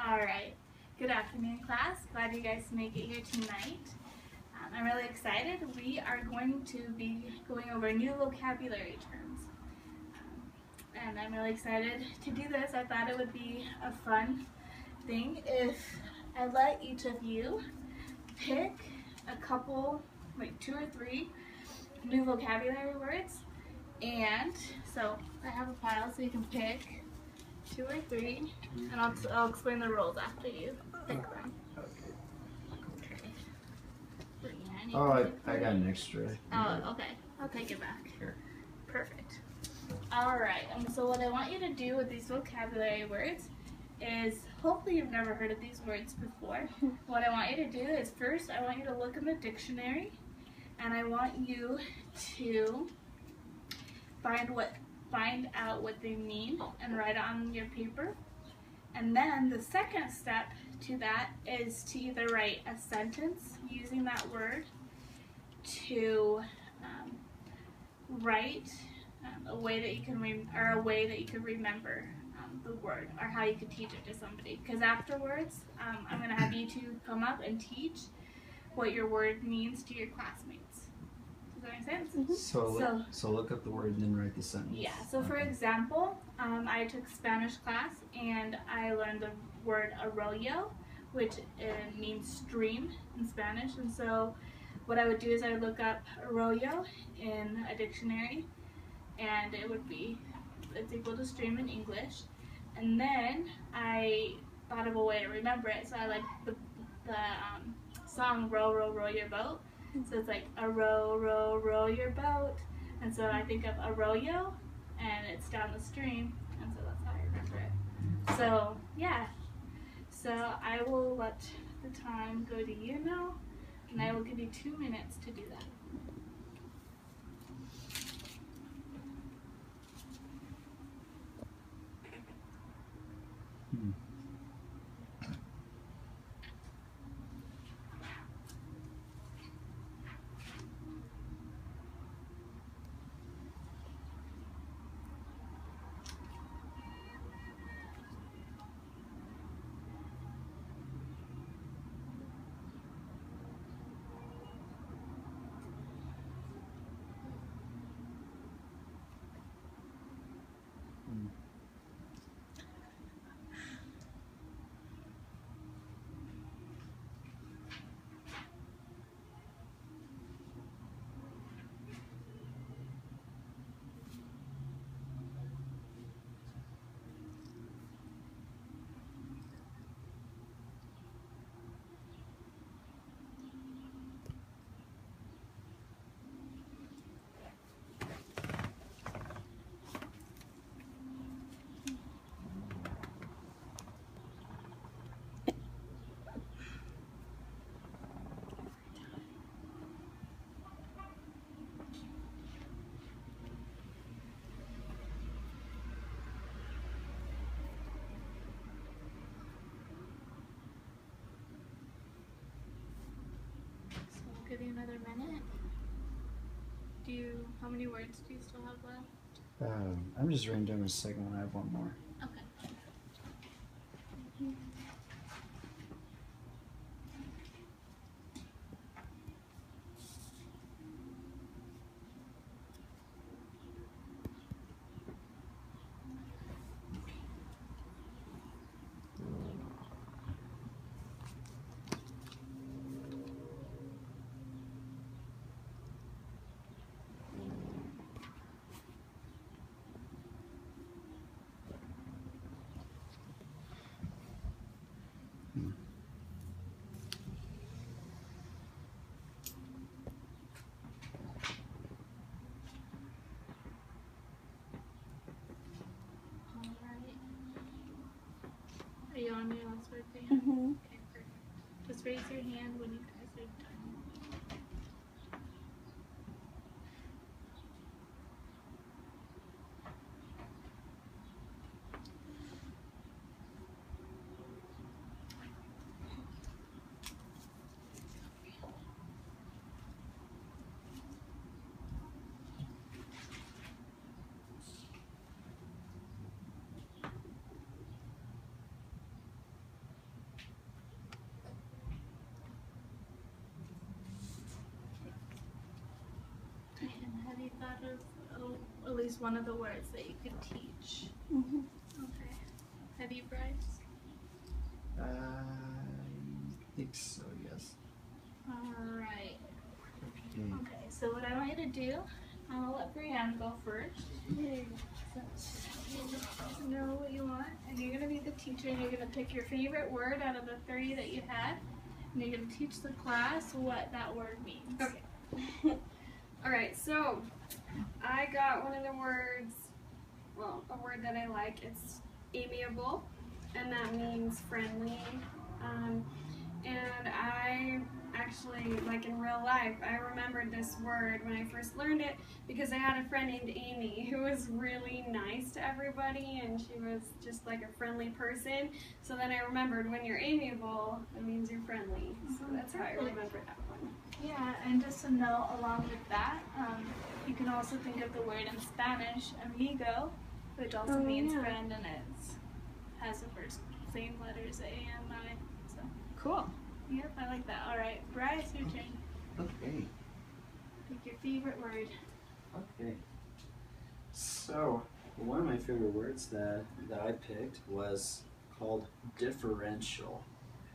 Alright, good afternoon class. Glad you guys make it here tonight. I'm really excited. We are going to be going over new vocabulary terms. And I'm really excited to do this. I thought it would be a fun thing if I let each of you pick a couple, like 2 or 3 new vocabulary words. And so I have a pile so you can pick 2 or 3, and I'll explain the rules after you pick them. Okay. Oh, I got an extra. Oh, okay. I'll take it back. Here. Perfect. Alright, so what I want you to do with these vocabulary words is, hopefully you've never heard of these words before. What I want you to do is, first I want you to look in the dictionary, and I want you to find out what they mean and write it on your paper. And then the second step to that is to either write a sentence using that word, to write a way that you can remember the word, or how you could teach it to somebody. Because afterwards, I'm going to have you two come up and teach what your word means to your classmates. Does that make sense? Mm-hmm. So look up the word and then write the sentence. Yeah, so for example, I took Spanish class and I learned the word arroyo, which means stream in Spanish. And so what I would do is I would look up arroyo in a dictionary, and it's equal to stream in English. And then I thought of a way to remember it. So I like the song Row, Row, Row Your Boat. So it's like a row, row, row your boat. And so I think of arroyo, and it's down the stream, and so that's how I remember it. So yeah, so I will let the time go to you now, and I will give you 2 minutes to do that. Give you another minute. How many words do you still have left? I'm just writing down a second one. I have one more. Okay. Are you on your last word, Dan? Mm-hmm. Okay, perfect. Just raise your hand when you guys are done. thought of at least one of the words that you could teach. Mm-hmm. Okay. Have you, Bryce? I think so, yes. Alright. Okay. Okay, so what I want you to do, I'll let Brianne go first. You know what you want, and you're going to be the teacher, and you're going to pick your favorite word out of the 3 that you had, and you're going to teach the class what that word means. Okay. Alright, so I got one of the words, well, a word that I like. It's amiable, and that means friendly. And I actually, like in real life, I remembered this word when I first learned it because I had a friend named Amy who was really nice to everybody, and she was just like a friendly person. So then I remembered when you're amiable, it means you're friendly. So that's how I remember that one. Yeah, and just to know along with that, you can also think of the word in Spanish, amigo, which also means friend, and it has the first same letters, A and I. So Cool. yep, I like that. All right, Bryce, your turn. Okay. Pick your favorite word. Okay. So, one of my favorite words that I picked was called differential.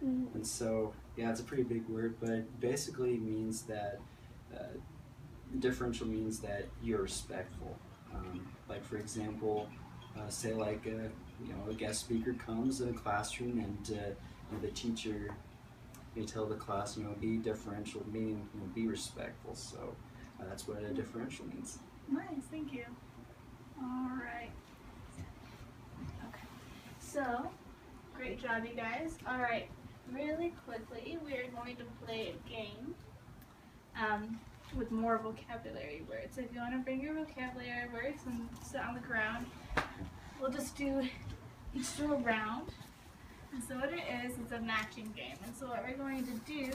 Mm-hmm. And so, yeah, it's a pretty big word, but basically means that differential means that you're respectful. Like for example, say like a guest speaker comes in a classroom, and the teacher may tell the class, be differential, meaning be respectful. So that's what a differential means. Nice, thank you. All right. Okay. So, great job, you guys. All right. Really quickly, we are going to play a game with more vocabulary words. So if you want to bring your vocabulary words and sit on the ground, we'll just do each do a round. And so what it is a matching game. And so what we're going to do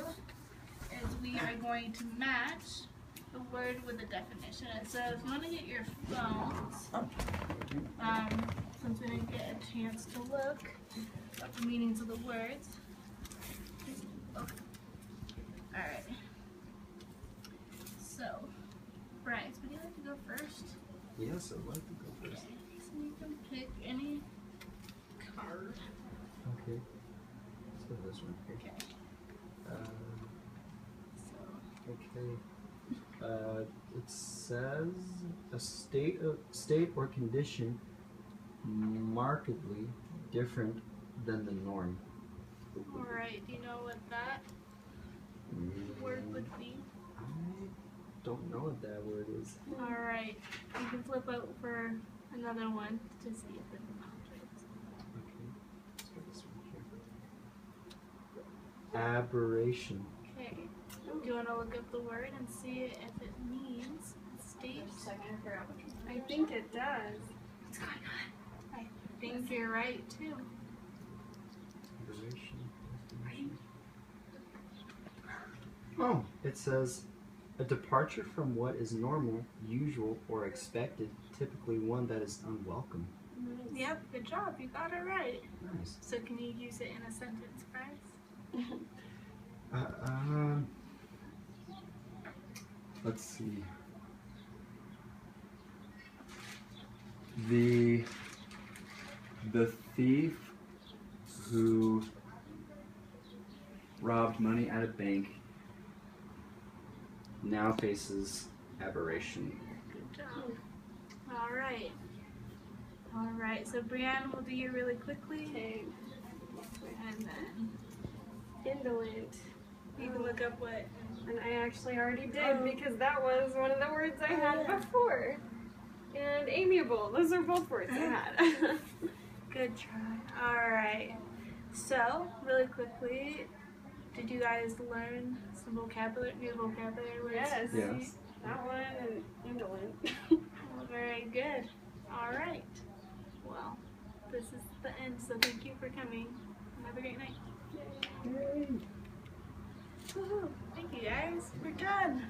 is we are going to match the word with a definition. And so if you want to get your phones, since we didn't get a chance to look at the meanings of the words. Okay. Alright. So, Bryce, would you like to go first? Yes, I'd like to go first. So you can pick any card. Okay. So this one. Okay. Okay. It says a state or condition markedly different than the norm. Alright, do you know what that word would be? I don't know what that word is. Alright, you can flip out for another one to see if it matches. Okay. Let's go this one here. Aberration. Okay. Do you want to look up the word and see if it means state? I think it does. What's going on? I think you're right too. Aberration. Oh, it says a departure from what is normal, usual, or expected, typically one that is unwelcome. Yep, good job. You got it right. Nice. So can you use it in a sentence, Bryce? Let's see. The thief who robbed money at a bank now faces aberration. Good job. All right. All right. So Brianne will do you really quickly, Okay. and then Indolent. you can look up what. And I actually already did because that was one of the words I had before. And amiable. Those are both words I had. Good try. All right. So really quickly, did you guys learn some new vocabulary words? Yes. Yes. That one and indolent. Well, very good. All right. Well, this is the end. So thank you for coming. Have a great night. Yay. Woohoo. Thank you guys. We're done.